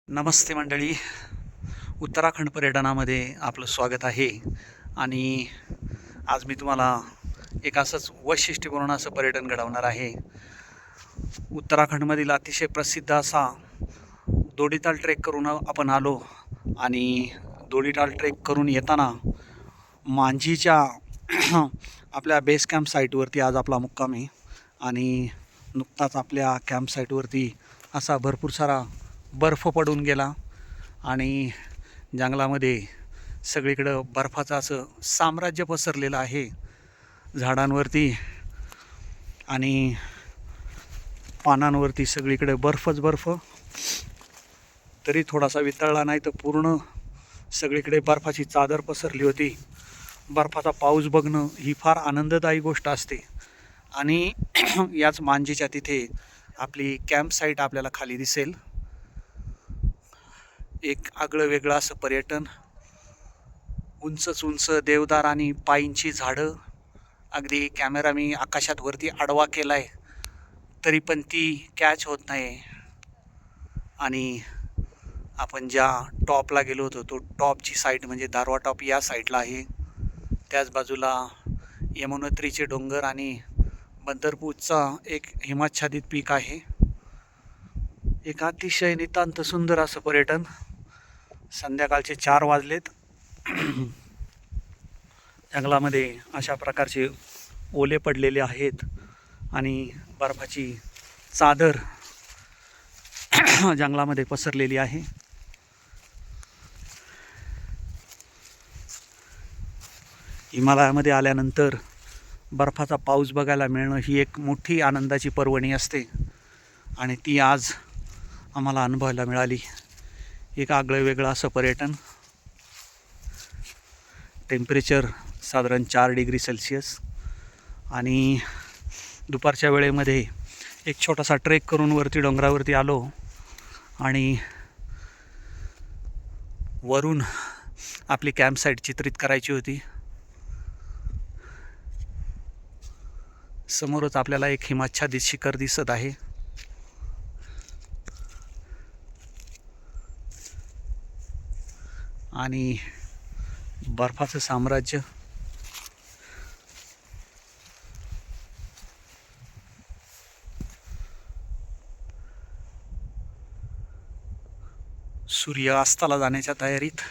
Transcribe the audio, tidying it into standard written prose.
नमस्ते मंडळी. उत्तराखंड पर्यटनामध्ये आपलं स्वागत आहे. आणि आज मी तुम्हाला एक असंच वैशिष्ट्यपूर्ण असं पर्यटन घडवणार आहे. उत्तराखंडमधील अतिशय प्रसिद्ध असा दोडीताल ट्रेक करून आपण आलो. आणि दोडीताल ट्रेक करून येताना मांजीच्या आपल्या बेस कॅम्प साईटवरती आज आपला मुक्काम आहे. आणि नुकताच आपल्या कॅम्प साईटवरती असा भरपूर सारा बर्फ पडून गेला आणि जंगलामध्ये सगळीकडं बर्फाचं असं साम्राज्य पसरलेलं आहे झाडांवरती आणि पानांवरती सगळीकडे बर्फच बर्फ. तरी थोडासा वितळला नाही तर पूर्ण सगळीकडे बर्फाची चादर पसरली होती. बर्फाचा पाऊस बघणं ही फार आनंददायी गोष्ट असते. आणि याच मांजीच्या तिथे आपली कॅम्प साईट आपल्याला खाली दिसेल. एक आगळं वेगळं असं पर्यटन. उंचच उंच देवदार आणि पाईंची झाडं. अगदी कॅमेरा मी आकाशात वरती आडवा केलाय तरी पण ती कॅच होत नाही. आणि आपण ज्या टॉपला गेलो होतो तो टॉपची साईट म्हणजे दारवा टॉप या साईडला आहे. त्याच बाजूला यमुनोत्रीचे डोंगर आणि बंदरपूरचा एक हिमाच्छादित पीक आहे. एक अतिशय नितांत सुंदर असं पर्यटन. संध्याकाळचे 4 वाजलेत. जंगलामध्ये अशा प्रकारचे ओले पडलेले आहेत आणि बर्फाची चादर जंगलामध्ये पसरलेली आहे. हिमालयामध्ये आल्यानंतर बर्फाचा पाऊस बघायला मिळणं ही एक मोठी आनंदाची पर्वणी असते आणि ती आज आम्हाला अनुभवायला मिळाली. एक आगळं वेगळं असं पर्यटन. टेम्परेचर साधारण 4 डिग्री सेल्सिअस आणि दुपारच्या वेळेमध्ये एक छोटासा ट्रेक करून वरती डोंगरावरती आलो आणि वरून आपली कॅम्प साईट चित्रित करायची होती. समोरच आपल्याला एक हिमाच्छादित शिखर दिसत आहे. आणि बर्फाचं साम्राज्य. सूर्य अस्ताला जाण्याच्या तयारीत.